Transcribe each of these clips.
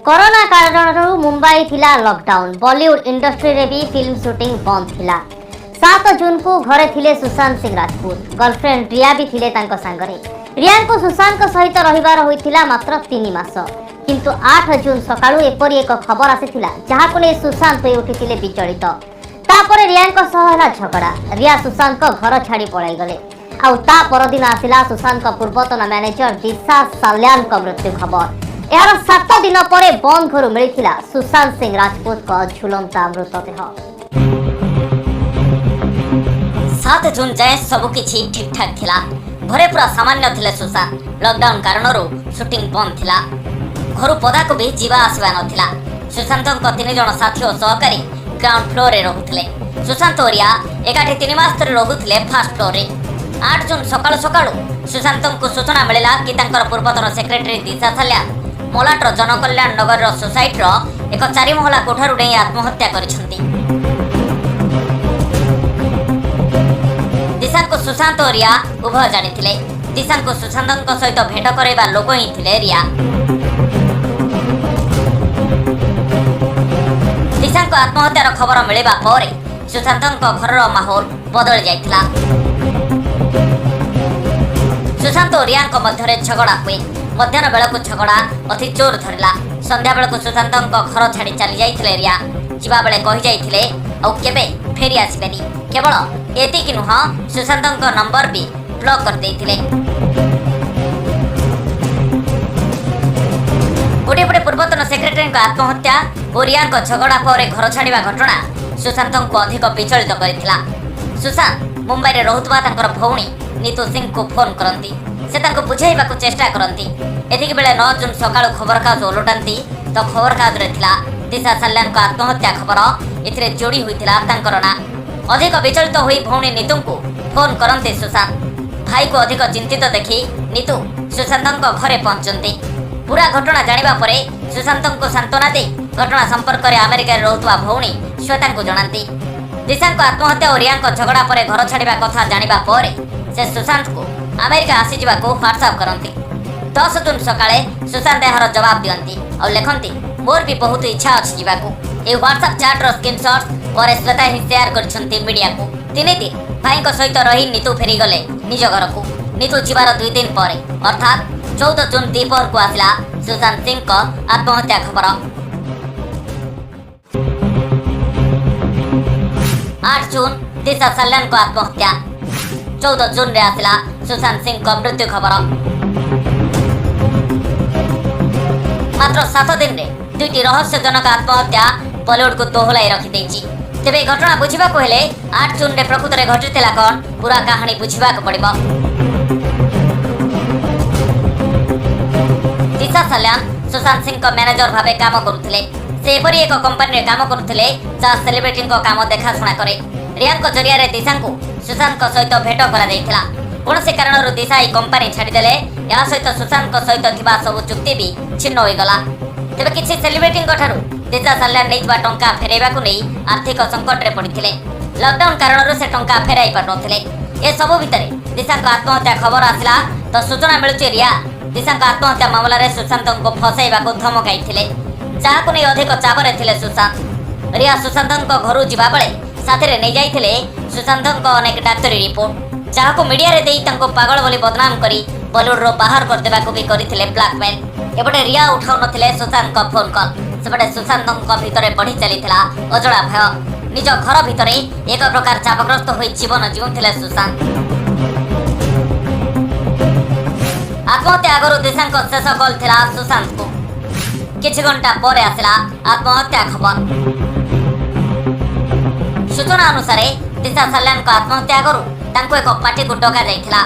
Corona कारण मुंबई थिला lockdown. Bollywood industry रे भी फिल्म शूटिंग बंद थिला। 7 जून को घरे थिले सुशांत सिंह राजपूत। गर्लफ्रेंड रिया भी थिले तांको सांगरे। रिया को सुशांत सहित रहिबार होइथिला मात्र 3 मास, किंतु 8 जून सकाळू एपरी एक खबर आसीथिला जहाको नै सुशांत होई उठिथिले विचलित। तापर रिया सह होला झगड़ा। रिया सुशांत घर छाड़ी पळाई गले। आउ ता परदिन आसिला सुशांत पूर्वतन मैनेजर दिशा साल्यान मृत्यु खबर। यार 7 दिन पर बंद घर मिलता सुशांत सिंह राजपूत का झुलंता मृतदेह। 7 जून जाए सबकि ठीक ठाक थिला। घरे पूरा सामान्य थिले सुशांत। लॉकडाउन कारण शूटिंग बंद थिला। घर पदा को भी जीवा आसवा नथिला। सुशांत 3 जन साथी और सहकारी ग्राउंड फ्लोर रे रहुथिले। सुशांत और रिया एकाठी 3 मास तरे रहुथिले फर्स्ट फ्लोर रे। 8 जून सकाळु सकाळु सुशांत को सूचना मिलला कि तांकर पूर्वतन सेक्रेटरी दिशा साल्या मोलाटर जनकल्याण नगर सोसाइटी एक 4 महला कोठारू नहीं आत्महत्या करिसेंती। दिशा को सुशांत और रिया उभय जानिथिले। दिशा को सुशांत सहित भेट करैबा लोक ही थिले रिया। दिशा को आत्महत्यार खबर मिलवा पर सुशांत घर माहौल बदल जाइथिला। सुशांत और रिया मध्य झगड़ा हुए। मध्याह्न बेलू झगड़ा अति जोर धरला। संध्या बेलू सुशांत घर छाड़ी चली जाइथिले रिया। जीवा बेले कहि जाइथिले औ केबे फेरी आसबेनी। केवल एतिक नुह सुशांत नंबर भी ब्लॉक कर देइथिले। गोटे पटे पूर्वतन सेक्रेटरी आत्महत्या और रिया झगड़ा पर घर छाड़ा घटना सुशांत को अधिक विचलित करथिला। सुशांत मुंबई रे रहुतबा तांकर भौणी नीतू सिंह को फोन करती। से तांको बुझाइबा को चेष्टा करती। एतिक बेले 9 जून सकाळु खबर कागज उलटाती तो खबर कागज रे थिला दिशा साल्यान को आत्महत्या खबर। एथिरे जोड़ी होइथिला तांकर ना। अधिक विचलित होई भौणी नीतू को फोन करते सुशांत। भाई को अधिक चिंतित देखी नीतू सुशांत घरे पहुंचती। पूरा घटना जानिबा परे सुशांत को सांत्वना दे घटना संपर्क में अमेरिका रहुतबा भौणी श्वेता को जणांती। दिशा को आत्महत्या और रिया झगड़ा पर घर छाड़ा कथा जानिबा पर से सुशांत को अमेरिका आसी जावा को व्हाट्सएप करती। 10 जून सकाळे सुशांत यार जवाब दियंती और लिखंती मोर भी बहुत इच्छा अछि जीवा को। ए व्हाट्सएप चैट रो स्क्रीनशॉट पर श्वेता ही शेयर करछंती मीडिया को। 3 दिन भाई को सहित रही नीतू फेरी गले निज घर को। नीतू जीवार 2 दिन पर अर्थात 14 जून दीपहर को आसला सुशांत सिंह को आत्महत्या खबर। 8 जून दिशा साल्यान को आत्महत्या। 14 जून रे आसला सुशांत सिंह को मृत्यु खबर। मात्र 7 दिन रे 2टी रहस्यजनक आत्महत्या बॉलीवुड को दोहलाई रखी देछि। तेबे घटना बुझिबा को हेले 8 जून रे प्रकृत रे घटिथिला कोन पूरा कहानी बुझिबा को पड़िबो। दिशा साल्यान सुशांत सिंह को मैनेजर भाबे काम करुथिले। से एपरी एक कंपनी रे काम करुथिले जा सेलिब्रिटी को काम देखा सुना करे। रिया को जरिया रे दिशा को सुशांत सहित भेट करा जाइथिला। कौनसी कारण दिशा ही कंपनी छाड़देले। या सहित सुशांत सहित थिबा सब चुक्ति भी छिन्न हो गला। तेबे किछि सेलिब्रिटी ठारू दिशा साल्यान नैथिबा टंका फेराइबा को नै आर्थिक संकट रे पड़िथिले। लॉकडाउन कारण से टंका फेराई पारनथिले। ए सब भितरे दिशा को आत्महत्या खबर आसिला तो सूचना मिलुछि रिया दिशा को आत्महत्या मामला रे सुशांत को फसाइबा को धमकाइथिले। जाहाको नै अधिक चाबरे थिले सुशांत। रिया सुशांत घरु जिबा बेले साथी रे नै जाइथिले सुशांत अनेक डाक्टरी रिपोर्ट जहाको मीडिया रे देई तांको पागल बोली बदनाम करी बॉलीवुड रो बाहर कर देबा को भी करिथिले ब्लैकमेल। एपटे रिया उठाउ नथिले सुशांत को फोन कॉल। सेपटे सुशांत भितरे बढ़ी चलीथिला अजड़ा भय। निज घर भितरे एक प्रकार चापग्रस्त होई जीवन जीउथिले सुशांत। आत्महत्या आगरु दिशा को शेष कॉल थिला सुशांत को। किछि घंटा पर आसिला आत्महत्या खबर। सूचना अनुसार दिशा साल्यान को आत्महत्या करू तांको एक पार्टी को डका जाइथिला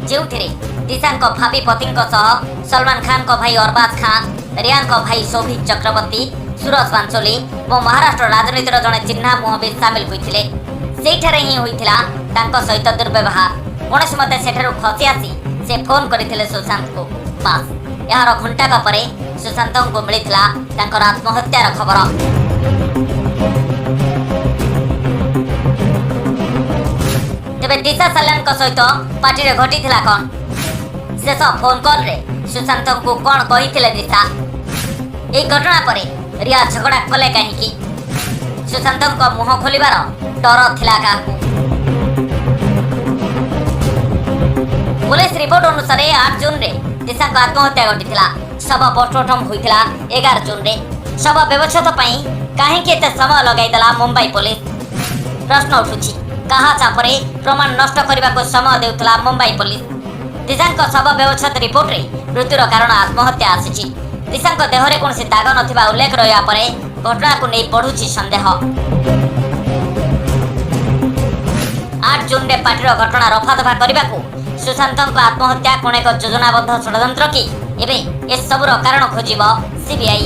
जेउथिरे दिशा को भाभी पति सह सलमान खान को भाई अरबाज खान, रिया को भाई शोभित चक्रवर्ती, सूरज बांसोली और महाराष्ट्र राजनीतिर जड़े चिन्हा मुह भी सामिल होइथिले। सेठारे ही होइथिला तांको सहित दुर्व्यवहार। कौनसी मते सेठारु खसी आसी से फोन करथिले सुशांत को। बस यार घंटा का परे सुशांत को मिलिथिला तांकर आत्महत्यार खबर। तेबे दिशा साल्यान सहित पार्टी रे घटिथिला कोन शेष फोन कॉल रे सुशांत को कौन कही दिशा এই ঘটনা পরে রিয়া ঝগড়া কলে কাহিଁକି ସୁଶାନ୍ତଙ୍କ ମୁହଁ ଖୋଲିବାର ଡର ଥିଲା କାହାକୁ? ପୁଲିସ ରିପୋର୍ଟ ଅନୁସାରେ 8 ଜୁନରେ ଦିଶାଙ୍କ ଆତ୍ମହତ୍ୟା ଘଟିଥିଲା। ଶବ ପୋଷ୍ଟମର୍ଟମ ହୋଇଥିଲା 11 ଜୁନରେ। ଶବ ବ୍ୟବଚ୍ଛେଦ ପାଇଁ କାହିଁକି ଏତେ ସମୟ ଲଗାଇଦେଲା ମୁମ୍ବାଇ ପୋଲିସ? ପ୍ରଶ୍ନ ଉଠୁଛି, କାହା ଚାପରେ ପ୍ରମାଣ ନଷ୍ଟ କରିବାକୁ ସମୟ ଦେଉଥିଲା ମୁମ୍ବାଇ ପୋଲିସ? ଦିଶାଙ୍କ ଶବ ବ୍ୟବଚ୍ଛେଦ ରିପୋର୍ଟରେ ମୃତ୍ୟୁର କାରଣ ଆତ୍ମହତ୍ୟା ଆସିଛି। ଦିଶାଙ୍କ ଦେହରେ କୌଣସି ଦାଗ ନଥିବା ଉଲ୍ଲେଖ ରହିବା ପରେ ଘଟଣାକୁ ନେଇ ବଢୁଛି ସନ୍ଦେହ। 8 ଜୁନରେ ପାର୍ଟିର ଘଟଣା ରଫାଦଫା କରିବାକୁ ସୁଶାନ୍ତଙ୍କ ଆତ୍ମହତ୍ୟା କଣ ଏକ ଯୋଜନାବଦ୍ଧ ଷଡ଼ଯନ୍ତ୍ର କି? ଏବେ ଏସବୁର କାରଣ ଖୋଜିବ ସିବିଆଇ।